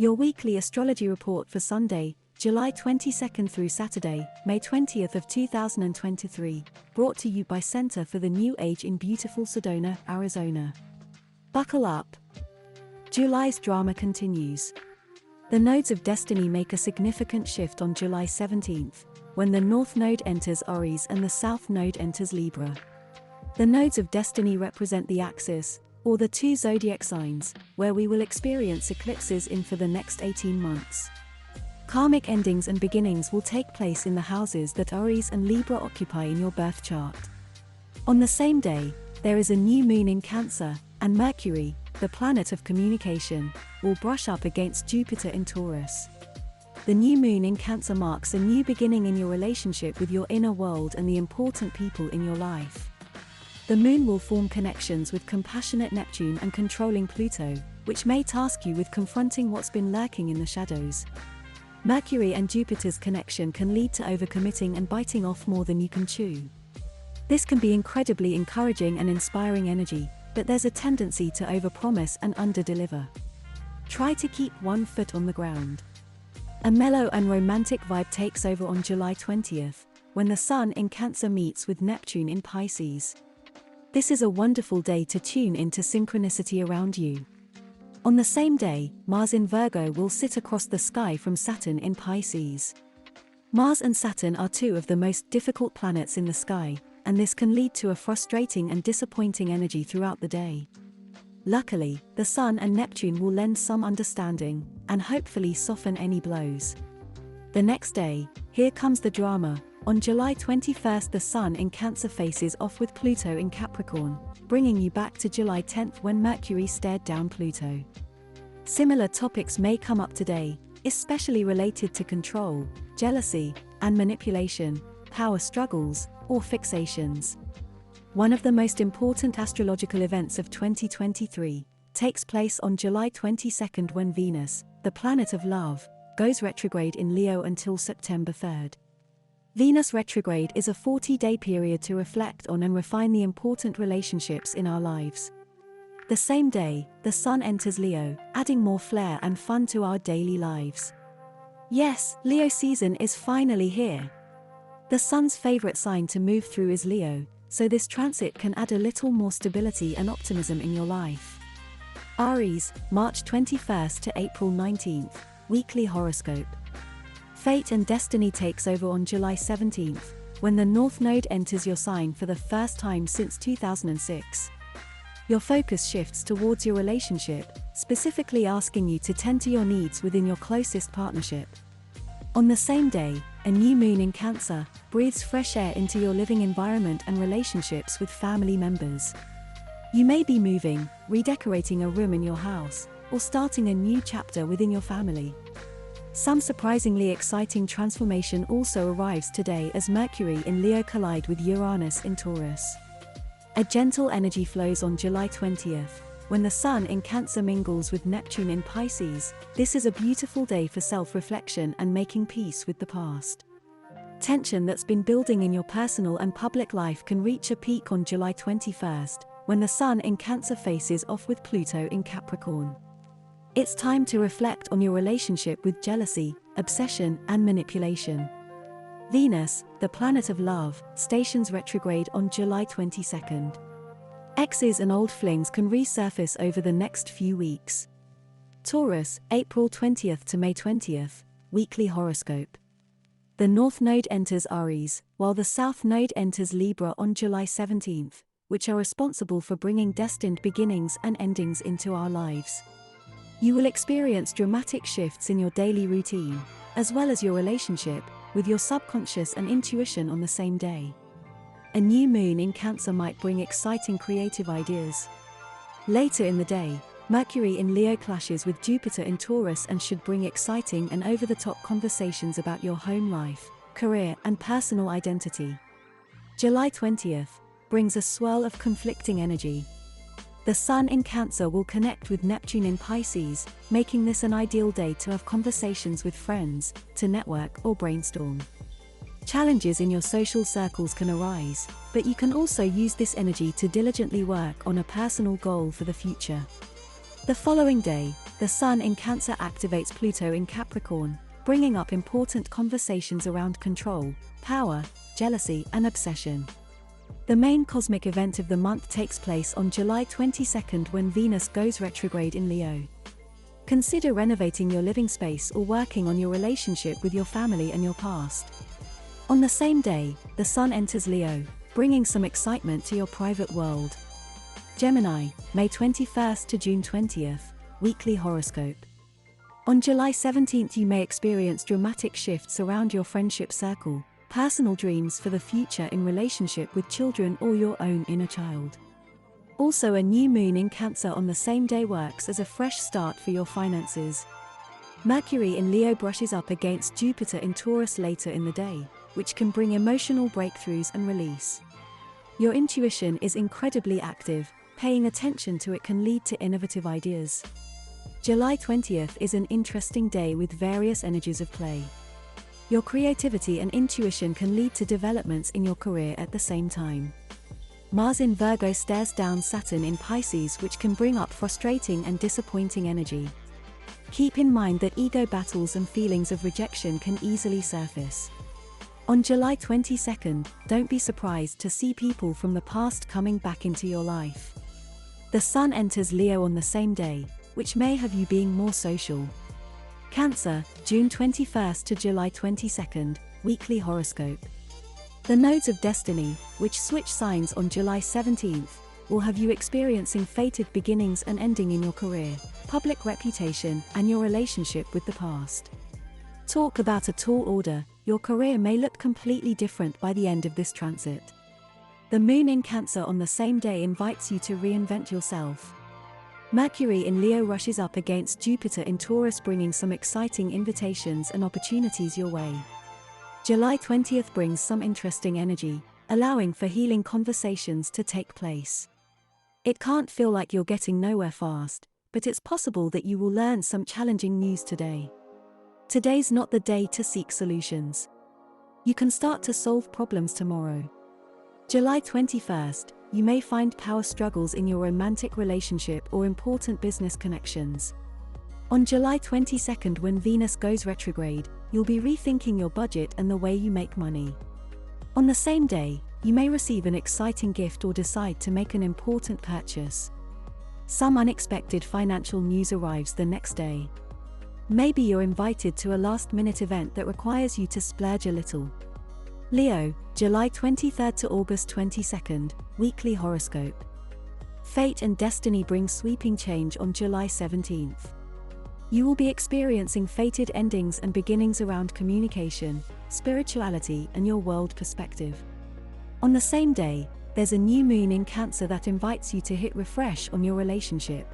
Your weekly astrology report for Sunday, July 22nd through Saturday, May 20th of 2023, brought to you by Center for the New Age in beautiful Sedona, Arizona. Buckle up. July's drama continues. The nodes of destiny make a significant shift on July 17th, when the North Node enters Aries and the South Node enters Libra. The nodes of destiny represent the axis, or the two zodiac signs, where we will experience eclipses in for the next 18 months. Karmic endings and beginnings will take place in the houses that Aries and Libra occupy in your birth chart. On the same day, there is a new moon in Cancer, and Mercury, the planet of communication, will brush up against Jupiter in Taurus. The new moon in Cancer marks a new beginning in your relationship with your inner world and the important people in your life. The moon will form connections with compassionate Neptune and controlling Pluto, which may task you with confronting what's been lurking in the shadows. Mercury and Jupiter's connection can lead to overcommitting and biting off more than you can chew. This can be incredibly encouraging and inspiring energy, but there's a tendency to overpromise and underdeliver. Try to keep one foot on the ground. A mellow and romantic vibe takes over on July 20th, when the Sun in Cancer meets with Neptune in Pisces. This is a wonderful day to tune into synchronicity around you. On the same day, Mars in Virgo will sit across the sky from Saturn in Pisces. Mars and Saturn are two of the most difficult planets in the sky, and this can lead to a frustrating and disappointing energy throughout the day. Luckily, the Sun and Neptune will lend some understanding, and hopefully soften any blows. The next day, here comes the drama. On July 21st, the Sun in Cancer faces off with Pluto in Capricorn, bringing you back to July 10th when Mercury stared down Pluto. Similar topics may come up today, especially related to control, jealousy, and manipulation, power struggles, or fixations. One of the most important astrological events of 2023 takes place on July 22nd when Venus, the planet of love, goes retrograde in Leo until September 3rd. Venus retrograde is a 40-day period to reflect on and refine the important relationships in our lives. The same day, the Sun enters Leo, adding more flair and fun to our daily lives. Yes, Leo season is finally here. The Sun's favorite sign to move through is Leo, so this transit can add a little more stability and optimism in your life. Aries, March 21st to April 19th, weekly horoscope. Fate and destiny takes over on July 17th, when the North Node enters your sign for the first time since 2006. Your focus shifts towards your relationship, specifically asking you to tend to your needs within your closest partnership. On the same day, a new moon in Cancer breathes fresh air into your living environment and relationships with family members. You may be moving, redecorating a room in your house, or starting a new chapter within your family. Some surprisingly exciting transformation also arrives today as Mercury in Leo collide with Uranus in Taurus. A gentle energy flows on July 20th, when the Sun in Cancer mingles with Neptune in Pisces. This is a beautiful day for self-reflection and making peace with the past. Tension that's been building in your personal and public life can reach a peak on July 21st, when the Sun in Cancer faces off with Pluto in Capricorn. It's time to reflect on your relationship with jealousy, obsession, and manipulation. Venus, the planet of love, stations retrograde on July 22nd. Exes and old flings can resurface over the next few weeks. Taurus, April 20th to May 20th, weekly horoscope. The North Node enters Aries, while the South Node enters Libra on July 17th, which are responsible for bringing destined beginnings and endings into our lives. You will experience dramatic shifts in your daily routine, as well as your relationship with your subconscious and intuition on the same day. A new moon in Cancer might bring exciting creative ideas. Later in the day, Mercury in Leo clashes with Jupiter in Taurus and should bring exciting and over-the-top conversations about your home life, career, and personal identity. July 20th brings a swirl of conflicting energy. The Sun in Cancer will connect with Neptune in Pisces, making this an ideal day to have conversations with friends, to network or brainstorm. Challenges in your social circles can arise, but you can also use this energy to diligently work on a personal goal for the future. The following day, the Sun in Cancer activates Pluto in Capricorn, bringing up important conversations around control, power, jealousy, and obsession. The main cosmic event of the month takes place on July 22nd when Venus goes retrograde in Leo. Consider renovating your living space or working on your relationship with your family and your past. On the same day, the Sun enters Leo, bringing some excitement to your private world. Gemini, May 21st to June 20th, Weekly Horoscope. On July 17th you may experience dramatic shifts around your friendship circle, personal dreams for the future in relationship with children or your own inner child. Also, a new moon in Cancer on the same day works as a fresh start for your finances. Mercury in Leo brushes up against Jupiter in Taurus later in the day, which can bring emotional breakthroughs and release. Your intuition is incredibly active. Paying attention to it can lead to innovative ideas. July 20th is an interesting day with various energies of play. Your creativity and intuition can lead to developments in your career at the same time. Mars in Virgo stares down Saturn in Pisces, which can bring up frustrating and disappointing energy. Keep in mind that ego battles and feelings of rejection can easily surface. On July 22nd, don't be surprised to see people from the past coming back into your life. The Sun enters Leo on the same day, which may have you being more social. Cancer, June 21st to July 22nd, Weekly Horoscope. The nodes of destiny, which switch signs on July 17th, will have you experiencing fated beginnings and ending in your career, public reputation, and your relationship with the past. Talk about a tall order. Your career may look completely different by the end of this transit. The moon in Cancer on the same day invites you to reinvent yourself. Mercury in Leo rushes up against Jupiter in Taurus, bringing some exciting invitations and opportunities your way. July 20th brings some interesting energy, allowing for healing conversations to take place. It can't feel like you're getting nowhere fast, but it's possible that you will learn some challenging news today. Today's not the day to seek solutions. You can start to solve problems tomorrow. July 21st, you may find power struggles in your romantic relationship or important business connections. On July 22nd, when Venus goes retrograde, you'll be rethinking your budget and the way you make money. On the same day, you may receive an exciting gift or decide to make an important purchase. Some unexpected financial news arrives the next day. Maybe you're invited to a last-minute event that requires you to splurge a little. Leo, July 23rd to August 22nd, Weekly Horoscope. Fate and destiny bring sweeping change on July 17th. You will be experiencing fated endings and beginnings around communication, spirituality, and your world perspective. On the same day, there's a new moon in Cancer that invites you to hit refresh on your relationship.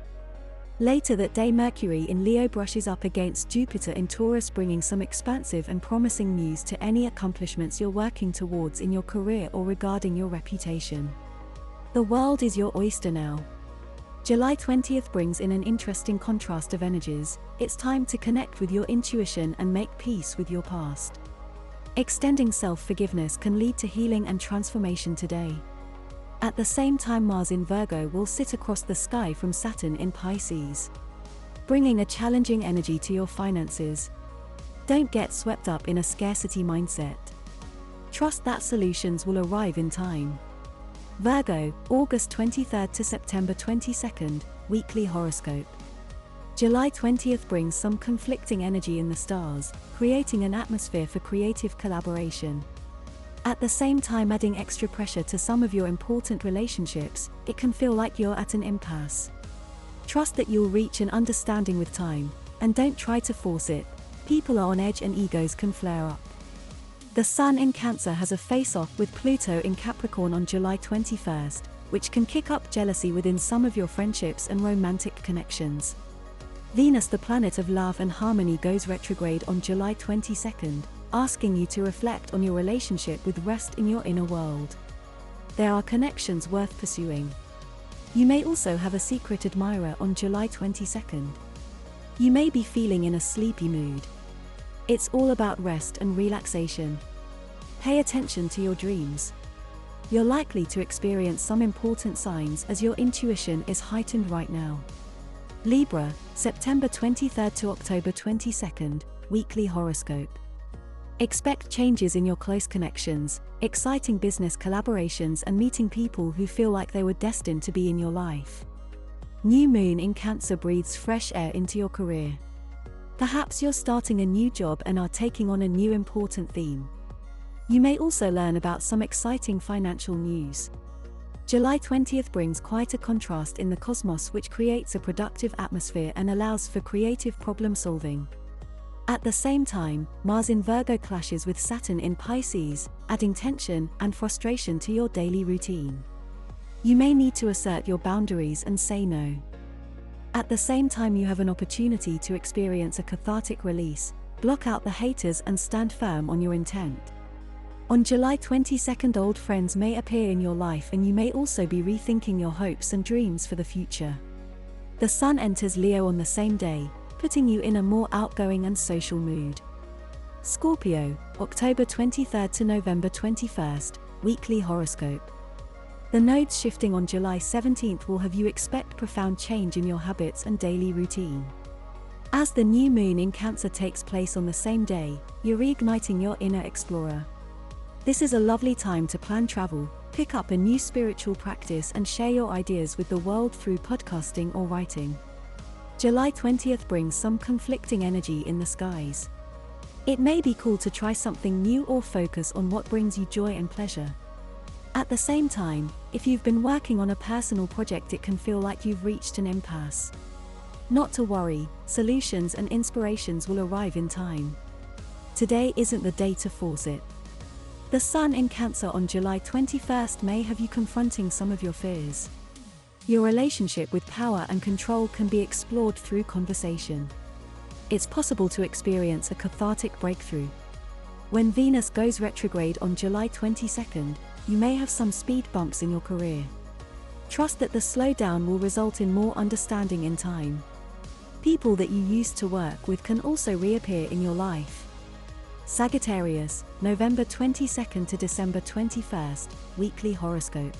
Later that day, Mercury in Leo brushes up against Jupiter in Taurus, bringing some expansive and promising news to any accomplishments you're working towards in your career or regarding your reputation. The world is your oyster now. July 20th brings in an interesting contrast of energies. It's time to connect with your intuition and make peace with your past. Extending self-forgiveness can lead to healing and transformation today. At the same time, Mars in Virgo will sit across the sky from Saturn in Pisces, bringing a challenging energy to your finances. Don't get swept up in a scarcity mindset. Trust that solutions will arrive in time. Virgo, August 23rd to September 22nd, Weekly Horoscope. July 20th brings some conflicting energy in the stars, creating an atmosphere for creative collaboration. At the same time, adding extra pressure to some of your important relationships, it can feel like you're at an impasse. Trust that you'll reach an understanding with time, and don't try to force it. People are on edge and egos can flare up. The Sun in Cancer has a face-off with Pluto in Capricorn on July 21st, which can kick up jealousy within some of your friendships and romantic connections. Venus, the planet of love and harmony, goes retrograde on July 22nd, asking you to reflect on your relationship with rest in your inner world. There are connections worth pursuing. You may also have a secret admirer on July 22nd. You may be feeling in a sleepy mood. It's all about rest and relaxation. Pay attention to your dreams. You're likely to experience some important signs as your intuition is heightened right now. Libra, September 23rd to October 22nd, weekly horoscope. Expect changes in your close connections, exciting business collaborations, and meeting people who feel like they were destined to be in your life. New moon in Cancer breathes fresh air into your career. Perhaps you're starting a new job and are taking on a new important theme. You may also learn about some exciting financial news. July 20th brings quite a contrast in the cosmos, which creates a productive atmosphere and allows for creative problem solving. At the same time, Mars in Virgo clashes with Saturn in Pisces, adding tension and frustration to your daily routine. You may need to assert your boundaries and say no. At the same time, you have an opportunity to experience a cathartic release, block out the haters and stand firm on your intent. On July 22nd, old friends may appear in your life, and you may also be rethinking your hopes and dreams for the future. The Sun enters Leo on the same day, putting you in a more outgoing and social mood. Scorpio, October 23rd to November 21st, weekly horoscope. The nodes shifting on July 17th will have you expect profound change in your habits and daily routine. As the new moon in Cancer takes place on the same day, you're reigniting your inner explorer. This is a lovely time to plan travel, pick up a new spiritual practice, and share your ideas with the world through podcasting or writing. July 20th brings some conflicting energy in the skies. It may be cool to try something new or focus on what brings you joy and pleasure. At the same time, if you've been working on a personal project, it can feel like you've reached an impasse. Not to worry, solutions and inspirations will arrive in time. Today isn't the day to force it. The Sun in Cancer on July 21st may have you confronting some of your fears. Your relationship with power and control can be explored through conversation. It's possible to experience a cathartic breakthrough. When Venus goes retrograde on July 22nd, you may have some speed bumps in your career. Trust that the slowdown will result in more understanding in time. People that you used to work with can also reappear in your life. Sagittarius, November 22nd to December 21st, weekly horoscope.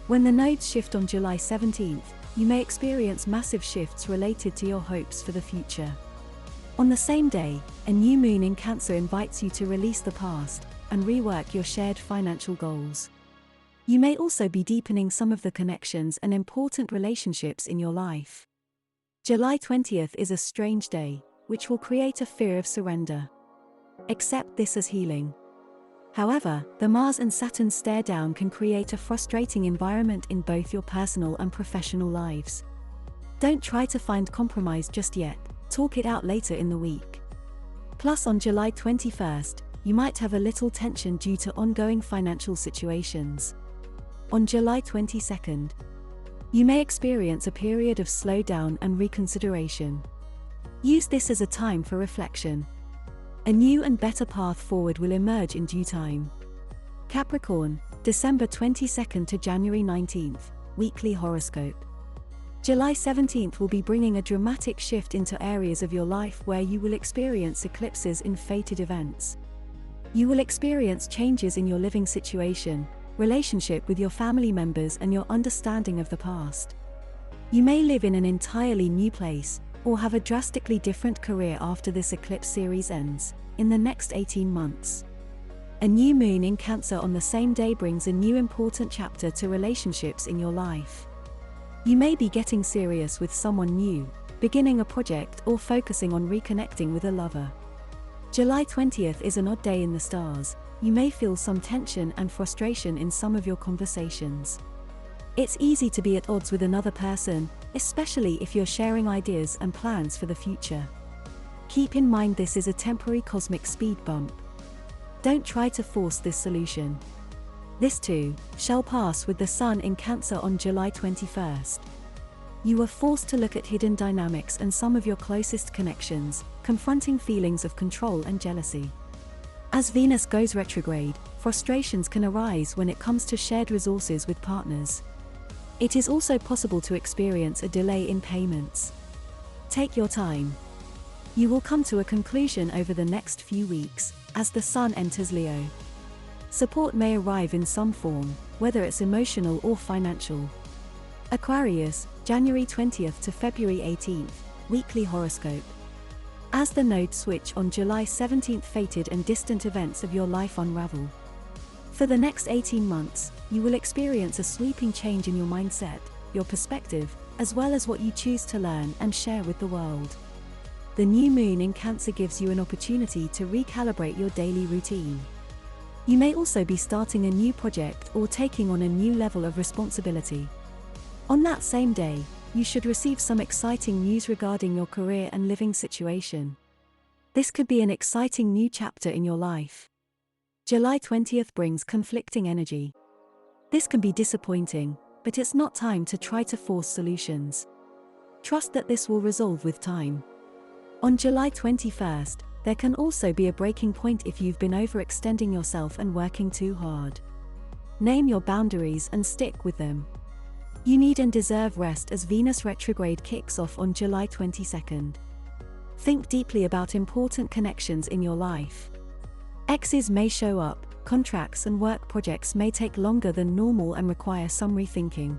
When the nodes shift on July 17th, you may experience massive shifts related to your hopes for the future. On the same day, a new moon in Cancer invites you to release the past and rework your shared financial goals. You may also be deepening some of the connections and important relationships in your life. July 20th is a strange day, which will create a fear of surrender. Accept this as healing. However, the Mars and Saturn stare down can create a frustrating environment in both your personal and professional lives. Don't try to find compromise just yet, talk it out later in the week. Plus, on July 21st, you might have a little tension due to ongoing financial situations. On July 22nd, you may experience a period of slowdown and reconsideration. Use this as a time for reflection. A new and better path forward will emerge in due time. Capricorn, December 22nd to January 19th, weekly horoscope. July 17th will be bringing a dramatic shift into areas of your life where you will experience eclipses in fated events. You will experience changes in your living situation, relationship with your family members, and your understanding of the past. You may live in an entirely new place, or have a drastically different career after this eclipse series ends, in the next 18 months. A new moon in Cancer on the same day brings a new important chapter to relationships in your life. You may be getting serious with someone new, beginning a project, or focusing on reconnecting with a lover. July 20th is an odd day in the stars. You may feel some tension and frustration in some of your conversations. It's easy to be at odds with another person, especially if you're sharing ideas and plans for the future. Keep in mind this is a temporary cosmic speed bump. Don't try to force this solution. This too shall pass with the Sun in Cancer on July 21st. You are forced to look at hidden dynamics and some of your closest connections, confronting feelings of control and jealousy. As Venus goes retrograde, frustrations can arise when it comes to shared resources with partners. It is also possible to experience a delay in payments. Take your time. You will come to a conclusion over the next few weeks, as the Sun enters Leo. Support may arrive in some form, whether it's emotional or financial. Aquarius, January 20th to February 18th, weekly horoscope. As the nodes switch on July 17th, fated and distant events of your life unravel. For the next 18 months, you will experience a sweeping change in your mindset, your perspective, as well as what you choose to learn and share with the world. The new moon in Cancer gives you an opportunity to recalibrate your daily routine. You may also be starting a new project or taking on a new level of responsibility. On that same day, you should receive some exciting news regarding your career and living situation. This could be an exciting new chapter in your life. July 20th brings conflicting energy. This can be disappointing, but it's not time to try to force solutions. Trust that this will resolve with time. On July 21st, there can also be a breaking point if you've been overextending yourself and working too hard. Name your boundaries and stick with them. You need and deserve rest as Venus retrograde kicks off on July 22nd. Think deeply about important connections in your life. Exes may show up, contracts and work projects may take longer than normal and require some rethinking.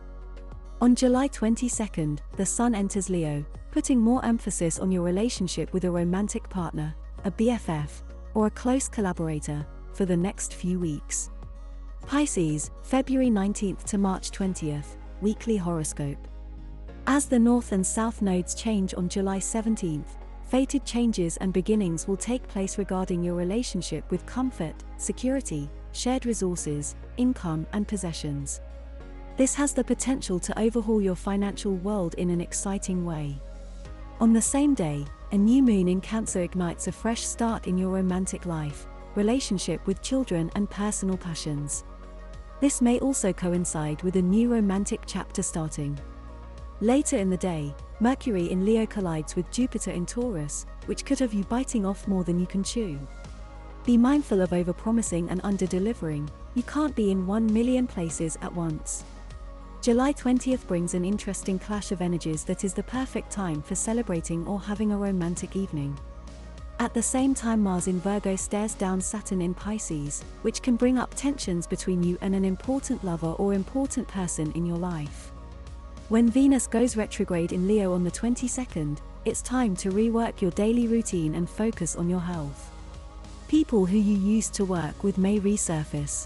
On July 22nd, the Sun enters Leo, putting more emphasis on your relationship with a romantic partner, a BFF, or a close collaborator, for the next few weeks. Pisces, February 19th to March 20th. Weekly horoscope. As the North and South nodes change on July 17th, fated changes and beginnings will take place regarding your relationship with comfort, security, shared resources, income and possessions. This has the potential to overhaul your financial world in an exciting way. On the same day, a new moon in Cancer ignites a fresh start in your romantic life, relationship with children and personal passions. This may also coincide with a new romantic chapter starting. Later in the day, Mercury in Leo collides with Jupiter in Taurus, which could have you biting off more than you can chew. Be mindful of overpromising and under-delivering. You can't be in 1 million places at once. July 20th brings an interesting clash of energies that is the perfect time for celebrating or having a romantic evening. At the same time, Mars in Virgo stares down Saturn in Pisces, which can bring up tensions between you and an important lover or important person in your life. When Venus goes retrograde in Leo on the 22nd, it's time to rework your daily routine and focus on your health. People who you used to work with may resurface.